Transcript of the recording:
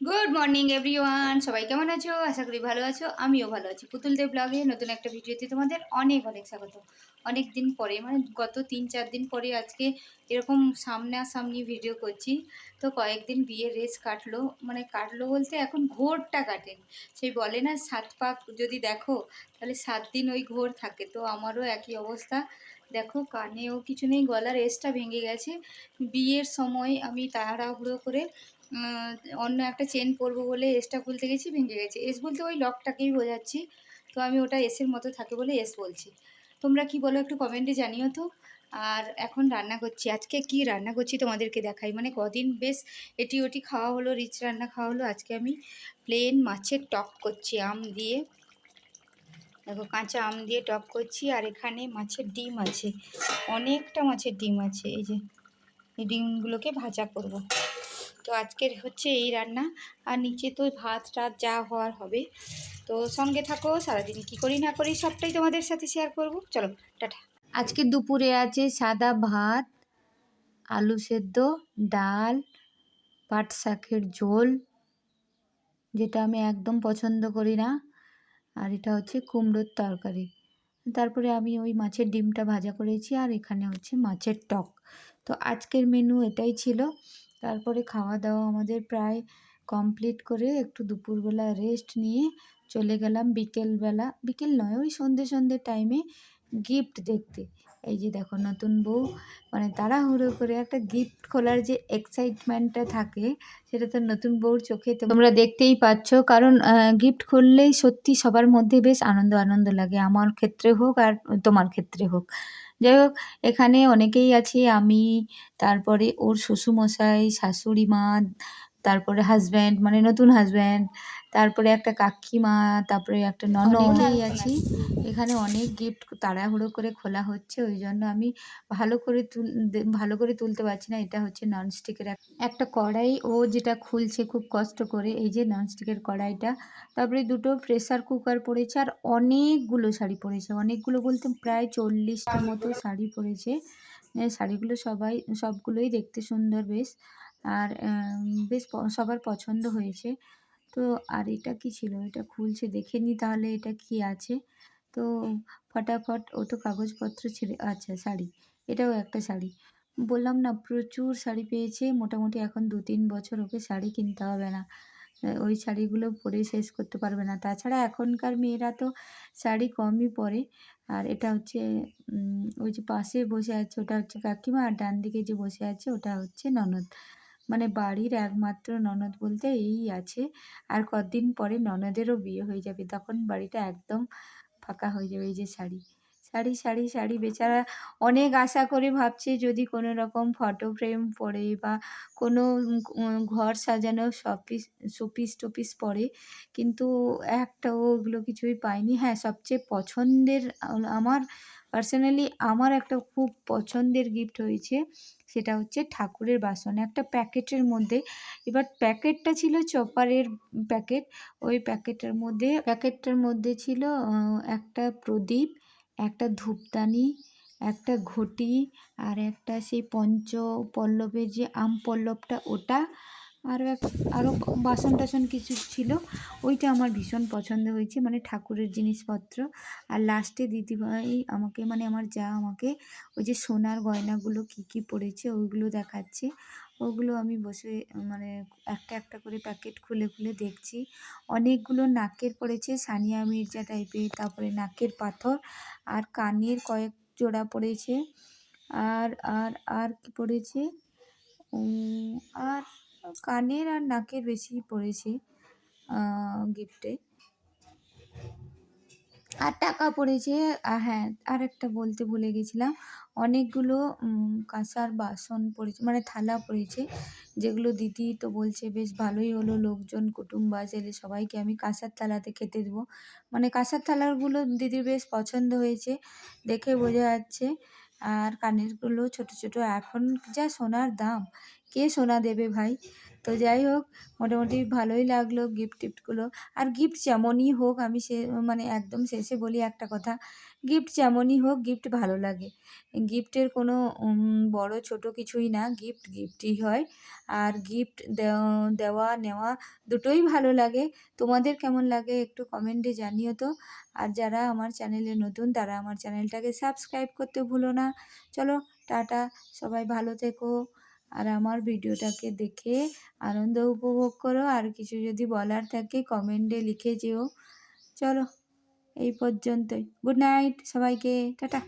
Good morning everyone, সবাই কেমন আছো? আশা করি ভালো আছো। আমিও ভালো আছি। পুতুল দেব ব্লগে নতুন একটা ভিডিওতে তোমাদের অনেক অনেক স্বাগত। অনেক দিন পরে, মানে গত 3-4 দিন পরে আজকে এরকম সামনাসামনি ভিডিও করছি। তো কয়েকদিন বিয়ের রেস কাটলো, মানে কাটলো বলতে এখন ঘোরটা কাটেন। সেই বলে না, 7 পাক যদি দেখো তাহলে 7 দিন ওই ঘোর থাকে। তো আমারও একই অবস্থা। দেখো, কানেও কিছু নেই, গলার রেসটা ভেঙে গেছে। বিয়ের সময় আমি তাড়াহুড়ো করে অন্য একটা চেন পরবো বলে এসটা খুলতে গেছি, ভেঙে গেছে। এস বলতে ওই লকটাকেই বোঝাচ্ছি। তো আমি ওটা এসের মতো থাকে বলে এস বলছি। তোমরা কি বলো একটু কমেন্টে জানিও তো। আর এখন রান্না করছি। আজকে কি রান্না করছি তোমাদেরকে দেখাই। মানে কদিন বেশ এটি ওটি খাওয়া হলো, রিচ রান্না খাওয়া হলো। আজকে আমি প্লেন মাছের টক করছি আম দিয়ে। দেখো, কাঁচা আম দিয়ে টক করছি। আর এখানে মাছের ডিম আছে, অনেকটা মাছের ডিম আছে। এই যে এই ডিমগুলোকে ভাজা করব। তো আজকের হচ্ছে এই রান্না। আর নিচে তো ভাত টাত যা হওয়ার হবে। তো সঙ্গে থাকো, সারাদিন কি করি না করি সবটাই তোমাদের সাথে শেয়ার করব। চলো, টাটা। আজকে দুপুরে আছে সাদা ভাত, আলু সেদ্ধ, ডাল, পাট শাকের ঝোল, যেটা আমি একদম পছন্দ করি না। আর এটা হচ্ছে কুমড়োর তরকারি। তারপরে আমি ওই মাছের ডিমটা ভাজা করেছি। আর এখানে হচ্ছে মাছের টক। তো আজকের মেনু এটাই ছিল। তারপরে খাওয়া দাওয়া আমাদের প্রায় কমপ্লিট করে একটু দুপুরবেলা রেস্ট নিয়ে চলে গেলাম বিকেলবেলা, বিকেল নয় ওই সন্ধ্যে সন্ধ্যে টাইমে গিফট দেখতে। এই যে দেখো, নতুন বউ, মানে তাড়াহুড়ো করে একটা গিফট খোলার যে এক্সাইটমেন্টটা থাকে, সেটা তো নতুন বউর চোখে তোমরা দেখতেই পাচ্ছ। কারণ গিফট খুললেই সত্যি সবার মধ্যে বেশ আনন্দ আনন্দ লাগে, আমার ক্ষেত্রে হোক আর তোমার ক্ষেত্রে হোক। যাই হোক, এখানে অনেকেই আছি। আমি, তারপরে ওর শ্বশুরমশাই, শাশুড়ি মা, তারপরে হাজব্যান্ড, মানে নতুন হাজব্যান্ড, তারপরে একটা কাকিমা, তারপরে একটা ননদ, অনেকেই আছি। এখানে অনেক গিফট তাড়াহুড়ো করে খোলা হচ্ছে, ওই জন্য আমি ভালো করে তুলতে পারছি না। এটা হচ্ছে ননস্টিকের একটা কড়াই, ও যেটা খুলছে খুব কষ্ট করে। এই যে ননস্টিকের কড়াইটা। তারপরে দুটো প্রেসার কুকার পড়েছে। আর অনেকগুলো শাড়ি পড়েছে, অনেকগুলো বলতে প্রায় 40টা মতো শাড়ি পড়েছে। শাড়িগুলো সবগুলোই দেখতে সুন্দর বেশ। আর বেশ সবার পছন্দ হয়েছে। তো আর এটা কি ছিল, এটা খুলছে, দেখে নি তাহলে এটা কি আছে। তো ফটাফট, ও তো কাগজপত্র ছেড়ে, আচ্ছা শাড়ি, এটাও একটা শাড়ি। বললাম না, প্রচুর শাড়ি পেয়েছে। মোটামুটি এখন 2-3 বছর ওকে শাড়ি কিনতে হবে না। ওই শাড়িগুলো পরে শেষ করতে পারবে না। তাছাড়া এখনকার মেয়েরা তো শাড়ি কমই পরে। আর এটা হচ্ছে ওই যে পাশে বসে আছে ওটা হচ্ছে কাকিমা। আর ডান দিকে যে বসে আছে ওটা হচ্ছে ননদ। মানে বাড়ির একমাত্র ননদ বলতে এই আছে। আর কদিন পরে ননদেরও বিয়ে হয়ে যাবে, তখন বাড়িটা একদম ফাঁকা হয়ে যাবে। এই যে শাড়ি, শাড়ি, শাড়ি, শাড়ি। বেচারা অনেক আশা করে ভাবছে যদি কোনো রকম ফটো ফ্রেম পরে বা কোনো ঘর সাজানো শোপিস টোপিস পরে, কিন্তু একটাও ওগুলো কিছুই পায়নি। হ্যাঁ, সবচেয়ে পছন্দের, আমার পার্সোনালি আমার একটা খুব পছন্দের গিফট হয়েছে। সেটা হচ্ছে ঠাকুরের বাসন, একটা প্যাকেটের মধ্যে। এবার প্যাকেটটা ছিল চপারের প্যাকেট। ওই প্যাকেটটার মধ্যে ছিল একটা প্রদীপ, একটা ধূপদানি, একটা ঘটি, আর একটা সেই পঞ্চপল্লবের যে আম পল্লবটা ওটা, আরও আরও বাসন টাসন কিছু ছিল। ওইটা আমার ভীষণ পছন্দ হয়েছে, মানে ঠাকুরের জিনিসপত্র। আর লাস্টে দিদিভাই আমাকে, মানে আমার যা আমাকে ওই যে সোনার গয়নাগুলো কী কী পড়েছে ওইগুলো দেখাচ্ছে। ওগুলো আমি বসে, মানে একটা একটা করে প্যাকেট খুলে খুলে দেখছি। অনেকগুলো নাকের পড়েছে, সানিয়া মির্জা টাইপের, তারপরে নাকের পাথর, আর কানের কয়েক জোড়া পড়েছে। আর আর আর কি পড়েছে, আর কানের আর নাকের বেশি পড়েছে গিফটে। আর টাকা পড়েছে। হ্যাঁ, আরেকটা বলতে ভুলে গেছিলাম, অনেকগুলো কাঁসার বাসন পড়েছে, মানে থালা পড়েছে, যেগুলো দিদি তো বলছে বেশ ভালোই হলো, লোকজন কুটুম্ব এলে সবাইকে আমি কাঁসার থালাতে খেতে দেবো। মানে কাঁসার থালাগুলো দিদির বেশ পছন্দ হয়েছে, দেখে বোঝা যাচ্ছে। আর কানেরগুলো ছোট ছোট। এখন যা সোনার দাম, কে সোনা দেবে ভাই। তো যাই হোক, মোটামুটি ভালোই লাগলো গিফট টিফটগুলো। আর গিফট যেমনই হোক, আমি মানে একদম শেষে বলি একটা কথা, গিফট যেমনই হোক গিফট ভালো লাগে। গিফটের কোনো বড় ছোট কিছুই না, গিফট গিফটই হয়। আর গিফট দেওয়া নেওয়া দুটোই ভালো লাগে। তোমাদের কেমন লাগে একটু কমেন্টে জানিও তো। আর যারা আমার চ্যানেলে নতুন তারা আমার চ্যানেলটাকে সাবস্ক্রাইব করতে ভুলো না। চলো টাটা, সবাই ভালো থেকো। আর আমার ভিডিওটাকে দেখে আনন্দ উপভোগ করো। আর কিছু যদি বলার থাকে কমেন্টে লিখে যেও। চলো এই পর্যন্তই। গুড নাইট সবাইকে, টাটা।